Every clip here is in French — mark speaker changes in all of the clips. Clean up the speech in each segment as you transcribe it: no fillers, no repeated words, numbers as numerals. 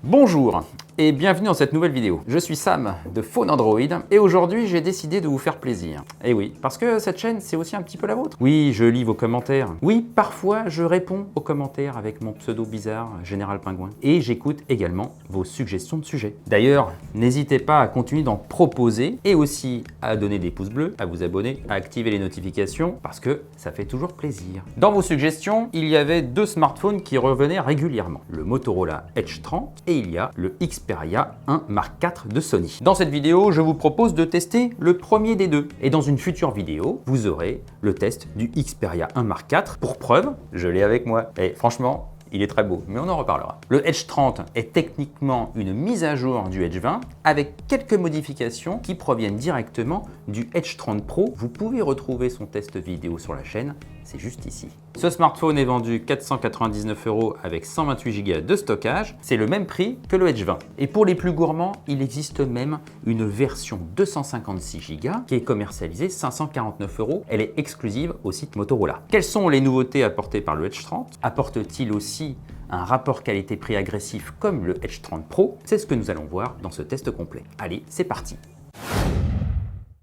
Speaker 1: Bonjour et bienvenue dans cette nouvelle vidéo. Je suis Sam de Phone Android et aujourd'hui j'ai décidé de vous faire plaisir. Et oui, parce que cette chaîne c'est aussi un petit peu la vôtre. Oui, je lis vos commentaires. Oui, parfois je réponds aux commentaires avec mon pseudo bizarre, Général Pingouin. Et j'écoute également vos suggestions de sujets. D'ailleurs, n'hésitez pas à continuer d'en proposer et aussi à donner des pouces bleus, à vous abonner, à activer les notifications parce que ça fait toujours plaisir. Dans vos suggestions, il y avait deux smartphones qui revenaient régulièrement. Le Motorola Edge 30 et il y a le Xperia 1 Mark IV de Sony. Dans cette vidéo, je vous propose de tester le premier des deux. Et dans une future vidéo, vous aurez le test du Xperia 1 Mark IV. Pour preuve, je l'ai avec moi. Et franchement, il est très beau, mais on en reparlera. Le Edge 30 est techniquement une mise à jour du Edge 20 avec quelques modifications qui proviennent directement du Edge 30 Pro. Vous pouvez retrouver son test vidéo sur la chaîne, c'est juste ici. Ce smartphone est vendu 499 € avec 128 Go de stockage. C'est le même prix que le Edge 20. Et pour les plus gourmands, il existe même une version 256 Go qui est commercialisée 549 €. Elle est exclusive au site Motorola. Quelles sont les nouveautés apportées par le Edge 30? Apporte-t-il aussi un rapport qualité-prix agressif comme le Edge 30 Pro? C'est ce que nous allons voir dans ce test complet. Allez, c'est parti!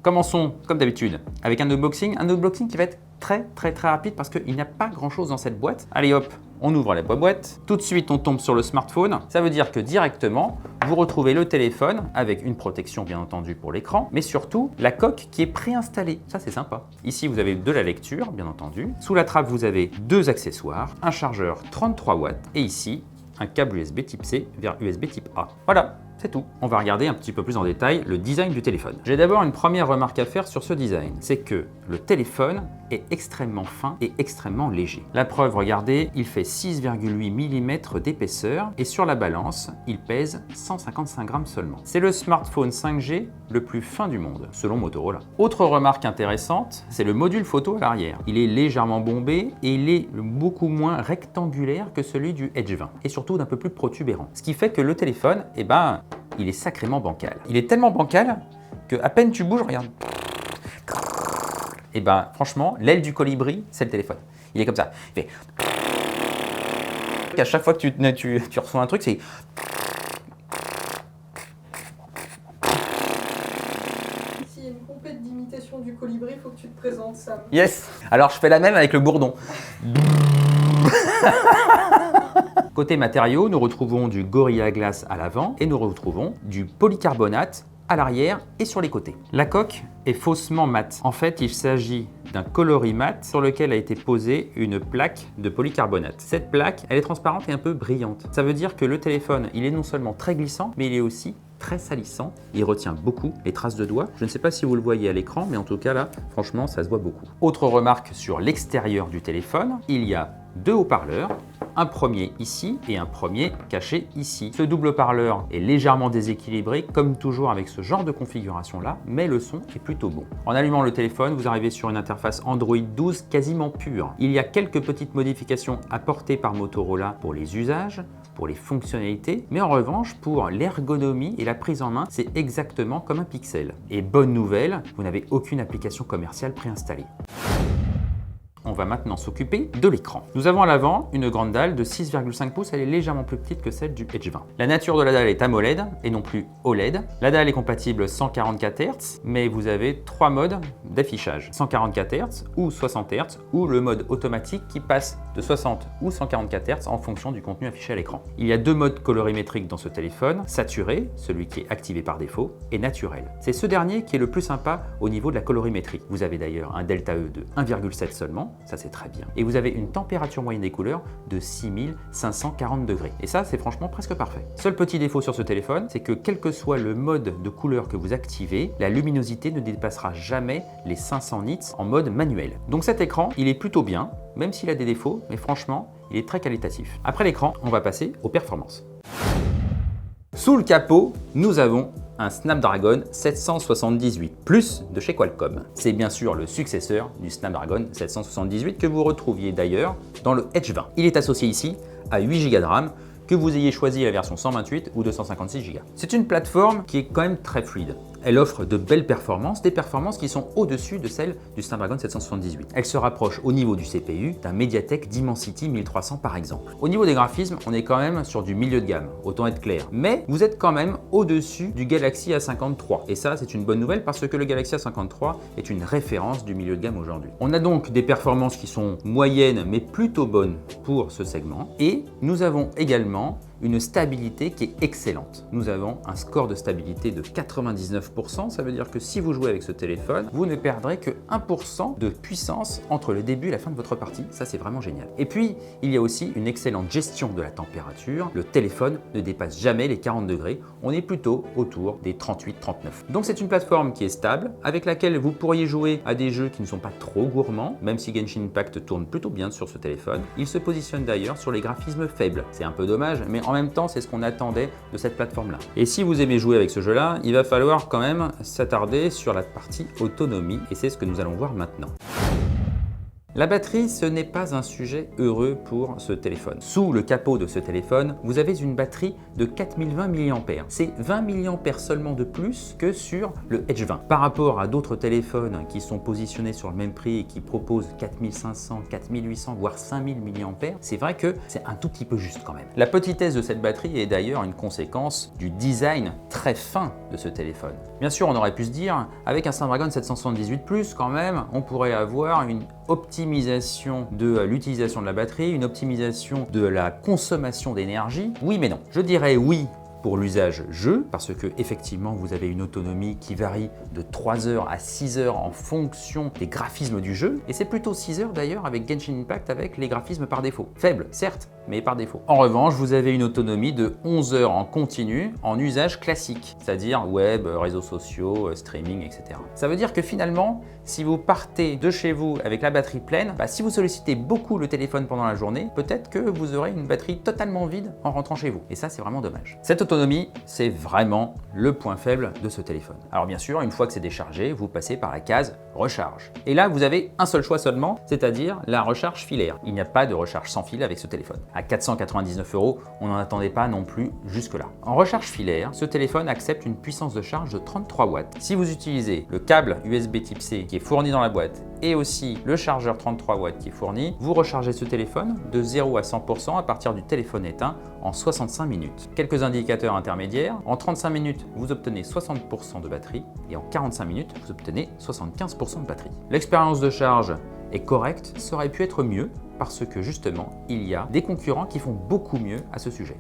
Speaker 1: Commençons, comme d'habitude, avec un unboxing qui va être très rapide parce qu'il n'y a pas grand chose dans cette boîte. Allez hop, on ouvre la boîte. Tout de suite, on tombe sur le smartphone. Ça veut dire que directement, vous retrouvez le téléphone avec une protection bien entendu pour l'écran, mais surtout la coque qui est préinstallée. Ça, c'est sympa. Ici, vous avez de la lecture, bien entendu. Sous la trappe, vous avez deux accessoires, un chargeur 33 watts et ici, un câble USB type C vers USB type A. Voilà. C'est tout. On va regarder un petit peu plus en détail le design du téléphone. J'ai d'abord une première remarque à faire sur ce design. C'est que le téléphone est extrêmement fin et extrêmement léger. La preuve, regardez, il fait 6,8 mm d'épaisseur et sur la balance, il pèse 155 grammes seulement. C'est le smartphone 5G le plus fin du monde, selon Motorola. Autre remarque intéressante, c'est le module photo à l'arrière. Il est légèrement bombé et il est beaucoup moins rectangulaire que celui du Edge 20 et surtout d'un peu plus protubérant. Ce qui fait que le téléphone, il est sacrément bancal. Il est tellement bancal que à peine tu bouges, regarde. Et franchement, l'aile du colibri, c'est le téléphone. Il est comme ça. Il fait... À chaque fois que tu reçois un truc, c'est...
Speaker 2: S'il y a une compète d'imitation du colibri, il faut que tu te présentes, Sam.
Speaker 1: Yes. Alors, je fais la même avec le bourdon. Côté matériaux, nous retrouvons du Gorilla Glass à l'avant et nous retrouvons du polycarbonate à l'arrière et sur les côtés. La coque est faussement mate. En fait, il s'agit d'un coloris mat sur lequel a été posée une plaque de polycarbonate. Cette plaque, elle est transparente et un peu brillante. Ça veut dire que le téléphone, il est non seulement très glissant, mais il est aussi très salissant. Il retient beaucoup les traces de doigts. Je ne sais pas si vous le voyez à l'écran, mais en tout cas là, franchement, ça se voit beaucoup. Autre remarque sur l'extérieur du téléphone, il y a deux haut-parleurs, un premier ici et un premier caché ici. Ce double haut-parleur est légèrement déséquilibré, comme toujours avec ce genre de configuration-là, mais le son est plutôt bon. En allumant le téléphone, vous arrivez sur une interface Android 12 quasiment pure. Il y a quelques petites modifications apportées par Motorola pour les usages, pour les fonctionnalités, mais en revanche, pour l'ergonomie et la prise en main, c'est exactement comme un Pixel. Et bonne nouvelle, vous n'avez aucune application commerciale préinstallée. On va maintenant s'occuper de l'écran. Nous avons à l'avant une grande dalle de 6,5 pouces, elle est légèrement plus petite que celle du Edge 20. La nature de la dalle est AMOLED et non plus OLED. La dalle est compatible 144 Hz, mais vous avez trois modes d'affichage. 144 Hz ou 60 Hz ou le mode automatique qui passe de 60 ou 144 Hz en fonction du contenu affiché à l'écran. Il y a deux modes colorimétriques dans ce téléphone, saturé, celui qui est activé par défaut, et naturel. C'est ce dernier qui est le plus sympa au niveau de la colorimétrie. Vous avez d'ailleurs un delta E de 1,7 seulement, ça c'est très bien. Et vous avez une température moyenne des couleurs de 6540 degrés. Et ça, c'est franchement presque parfait. Seul petit défaut sur ce téléphone, c'est que quel que soit le mode de couleur que vous activez, la luminosité ne dépassera jamais les 500 nits en mode manuel. Donc cet écran, il est plutôt bien, même s'il a des défauts, mais franchement, il est très qualitatif. Après l'écran, on va passer aux performances. Sous le capot, nous avons un Snapdragon 778 Plus de chez Qualcomm. C'est bien sûr le successeur du Snapdragon 778 que vous retrouviez d'ailleurs dans le Edge 20. Il est associé ici à 8 Go de RAM, que vous ayez choisi la version 128 ou 256 Go. C'est une plateforme qui est quand même très fluide. Elle offre de belles performances, des performances qui sont au-dessus de celles du Snapdragon 778. Elle se rapproche au niveau du CPU d'un Mediatek Dimensity 1300 par exemple. Au niveau des graphismes, on est quand même sur du milieu de gamme, autant être clair. Mais vous êtes quand même au-dessus du Galaxy A53. Et ça, c'est une bonne nouvelle parce que le Galaxy A53 est une référence du milieu de gamme aujourd'hui. On a donc des performances qui sont moyennes mais plutôt bonnes pour ce segment. Et nous avons également une stabilité qui est excellente. Nous avons un score de stabilité de 99%, ça veut dire que si vous jouez avec ce téléphone, vous ne perdrez que 1% de puissance entre le début et la fin de votre partie. Ça, c'est vraiment génial. Et puis, il y a aussi une excellente gestion de la température. Le téléphone ne dépasse jamais les 40 degrés. On est plutôt autour des 38-39. Donc, c'est une plateforme qui est stable, avec laquelle vous pourriez jouer à des jeux qui ne sont pas trop gourmands, même si Genshin Impact tourne plutôt bien sur ce téléphone. Il se positionne d'ailleurs sur les graphismes faibles. C'est un peu dommage, mais en même temps, c'est ce qu'on attendait de cette plateforme-là. Et si vous aimez jouer avec ce jeu-là, il va falloir quand même s'attarder sur la partie autonomie, et c'est ce que nous allons voir maintenant. La batterie, ce n'est pas un sujet heureux pour ce téléphone. Sous le capot de ce téléphone, vous avez une batterie de 4020 mAh. C'est 20 mAh seulement de plus que sur le Edge 20. Par rapport à d'autres téléphones qui sont positionnés sur le même prix et qui proposent 4500, 4800, voire 5000 mAh, c'est vrai que c'est un tout petit peu juste quand même. La petitesse de cette batterie est d'ailleurs une conséquence du design très fin de ce téléphone. Bien sûr, on aurait pu se dire, avec un Snapdragon 778+, quand même, on pourrait avoir une optimisation de l'utilisation de la batterie, une optimisation de la consommation d'énergie. Oui mais non. Je dirais oui pour l'usage jeu, parce que effectivement vous avez une autonomie qui varie de 3 heures à 6 heures en fonction des graphismes du jeu, et c'est plutôt 6 heures d'ailleurs avec Genshin Impact avec les graphismes par défaut. Faible, certes, mais par défaut. En revanche, vous avez une autonomie de 11 heures en continu en usage classique, c'est-à-dire web, réseaux sociaux, streaming, etc. Ça veut dire que finalement, si vous partez de chez vous avec la batterie pleine, si vous sollicitez beaucoup le téléphone pendant la journée, peut-être que vous aurez une batterie totalement vide en rentrant chez vous. Et ça, c'est vraiment dommage. Cette autonomie, c'est vraiment le point faible de ce téléphone. Alors bien sûr, une fois que c'est déchargé, vous passez par la case recharge. Et là, vous avez un seul choix seulement, c'est-à-dire la recharge filaire. Il n'y a pas de recharge sans fil avec ce téléphone. À 499 €, on n'en attendait pas non plus jusque-là. En recharge filaire, ce téléphone accepte une puissance de charge de 33 watts. Si vous utilisez le câble USB Type C qui est fourni dans la boîte et aussi le chargeur 33 watts qui est fourni, vous rechargez ce téléphone de 0 à 100% à partir du téléphone éteint en 65 minutes. Quelques indicateurs intermédiaires. En 35 minutes, vous obtenez 60% de batterie et en 45 minutes, vous obtenez 75% de batterie. L'expérience de charge est correcte, ça aurait pu être mieux parce que justement, il y a des concurrents qui font beaucoup mieux à ce sujet.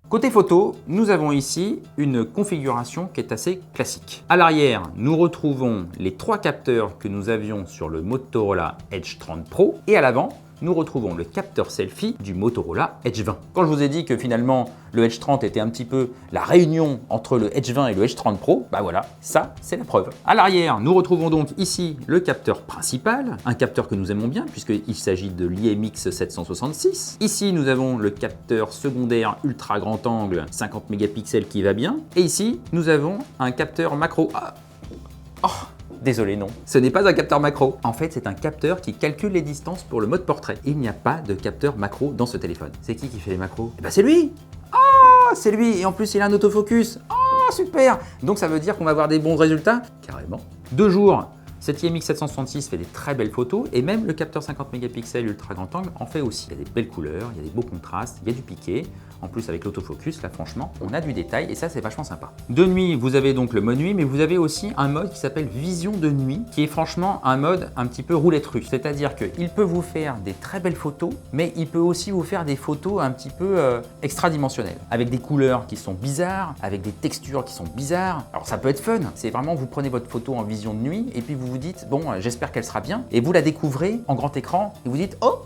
Speaker 1: Côté photo, nous avons ici une configuration qui est assez classique. À l'arrière, nous retrouvons les 3 capteurs que nous avions sur le Motorola Edge 30 Pro et à l'avant, nous retrouvons le capteur selfie du Motorola Edge 20. Quand je vous ai dit que finalement le Edge 30 était un petit peu la réunion entre le Edge 20 et le Edge 30 Pro, voilà, ça c'est la preuve. À l'arrière, nous retrouvons donc ici le capteur principal, un capteur que nous aimons bien puisqu'il s'agit de l'IMX 766. Ici, nous avons le capteur secondaire ultra grand angle 50 mégapixels qui va bien. Et ici, nous avons un capteur macro. Désolé, non. Ce n'est pas un capteur macro. En fait, c'est un capteur qui calcule les distances pour le mode portrait. Il n'y a pas de capteur macro dans ce téléphone. C'est qui fait les macros? C'est lui! C'est lui! Et en plus, il a un autofocus. Super! Donc, ça veut dire qu'on va avoir des bons résultats? Carrément. 2 jours. Cette IMX 766 fait des très belles photos et même le capteur 50 mégapixels ultra grand angle en fait aussi. Il y a des belles couleurs, il y a des beaux contrastes, il y a du piqué. En plus avec l'autofocus, là franchement, on a du détail et ça c'est vachement sympa. De nuit, vous avez donc le mode nuit, mais vous avez aussi un mode qui s'appelle vision de nuit, qui est franchement un mode un petit peu roulette russe. C'est-à-dire qu'il peut vous faire des très belles photos, mais il peut aussi vous faire des photos un petit peu extra-dimensionnelles, avec des couleurs qui sont bizarres, avec des textures qui sont bizarres. Alors ça peut être fun, c'est vraiment vous prenez votre photo en vision de nuit et puis vous vous dites bon j'espère qu'elle sera bien et vous la découvrez en grand écran et vous dites oh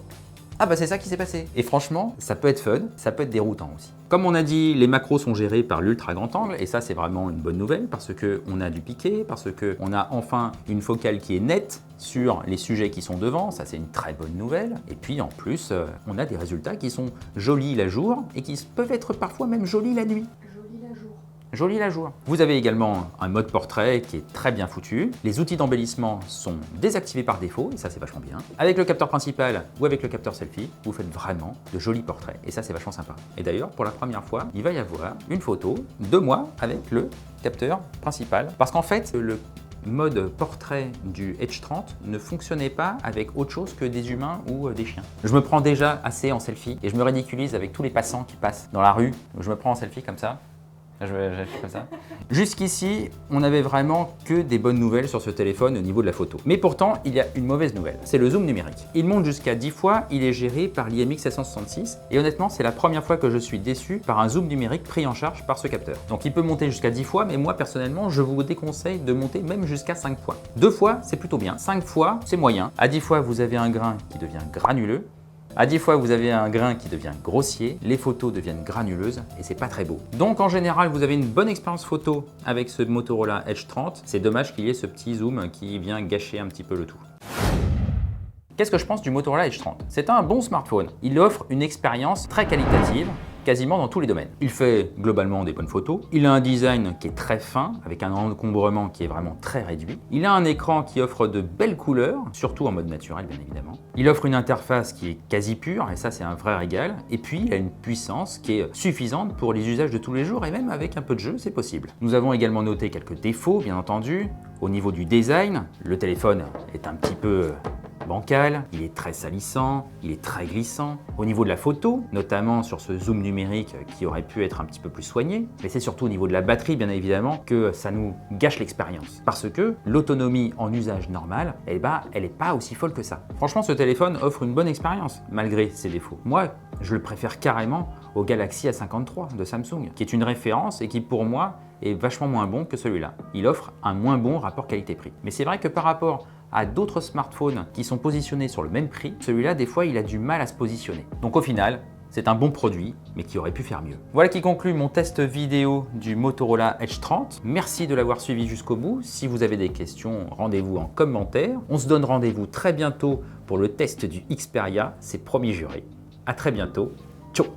Speaker 1: c'est ça qui s'est passé. Et franchement, ça peut être fun, ça peut être déroutant aussi. Comme on a dit, les macros sont gérés par l'ultra grand angle et ça c'est vraiment une bonne nouvelle parce qu'on a du piqué, parce qu'on a enfin une focale qui est nette sur les sujets qui sont devant, ça c'est une très bonne nouvelle. Et puis en plus, on a des résultats qui sont jolis la jour et qui peuvent être parfois même jolis la nuit.
Speaker 2: Joli la jour.
Speaker 1: Joli la joue. Vous avez également un mode portrait qui est très bien foutu. Les outils d'embellissement sont désactivés par défaut, et ça c'est vachement bien. Avec le capteur principal ou avec le capteur selfie, vous faites vraiment de jolis portraits, et ça c'est vachement sympa. Et d'ailleurs, pour la première fois, il va y avoir une photo de moi avec le capteur principal. Parce qu'en fait, le mode portrait du H30 ne fonctionnait pas avec autre chose que des humains ou des chiens. Je me prends déjà assez en selfie et je me ridiculise avec tous les passants qui passent dans la rue. Je me prends en selfie comme ça. Je fais comme ça. Jusqu'ici, on n'avait vraiment que des bonnes nouvelles sur ce téléphone au niveau de la photo. Mais pourtant, il y a une mauvaise nouvelle, c'est le zoom numérique. Il monte jusqu'à 10 fois, il est géré par l'IMX 766 et honnêtement, c'est la première fois que je suis déçu par un zoom numérique pris en charge par ce capteur. Donc il peut monter jusqu'à 10 fois, mais moi personnellement, je vous déconseille de monter même jusqu'à 5 fois. 2 fois, c'est plutôt bien. 5 fois, c'est moyen. À 10 fois, vous avez un grain qui devient granuleux. À 10 fois, vous avez un grain qui devient grossier, les photos deviennent granuleuses et c'est pas très beau. Donc en général, vous avez une bonne expérience photo avec ce Motorola Edge 30. C'est dommage qu'il y ait ce petit zoom qui vient gâcher un petit peu le tout. Qu'est-ce que je pense du Motorola Edge 30? C'est un bon smartphone. Il offre une expérience très qualitative, quasiment dans tous les domaines. Il fait globalement des bonnes photos. Il a un design qui est très fin, avec un encombrement qui est vraiment très réduit. Il a un écran qui offre de belles couleurs, surtout en mode naturel bien évidemment. Il offre une interface qui est quasi pure, et ça c'est un vrai régal. Et puis il a une puissance qui est suffisante pour les usages de tous les jours, et même avec un peu de jeu, c'est possible. Nous avons également noté quelques défauts, bien entendu. Au niveau du design, le téléphone est un petit peu bancal, il est très salissant, il est très glissant. Au niveau de la photo, notamment sur ce zoom numérique qui aurait pu être un petit peu plus soigné, mais c'est surtout au niveau de la batterie bien évidemment que ça nous gâche l'expérience. Parce que l'autonomie en usage normal, elle n'est pas aussi folle que ça. Franchement, ce téléphone offre une bonne expérience malgré ses défauts. Moi, je le préfère carrément au Galaxy A53 de Samsung, qui est une référence et qui pour moi est vachement moins bon que celui-là. Il offre un moins bon rapport qualité-prix. Mais c'est vrai que par rapport à d'autres smartphones qui sont positionnés sur le même prix, celui-là, des fois, il a du mal à se positionner. Donc au final, c'est un bon produit, mais qui aurait pu faire mieux. Voilà qui conclut mon test vidéo du Motorola Edge 30. Merci de l'avoir suivi jusqu'au bout. Si vous avez des questions, rendez-vous en commentaire. On se donne rendez-vous très bientôt pour le test du Xperia, c'est promis juré. À très bientôt. Ciao!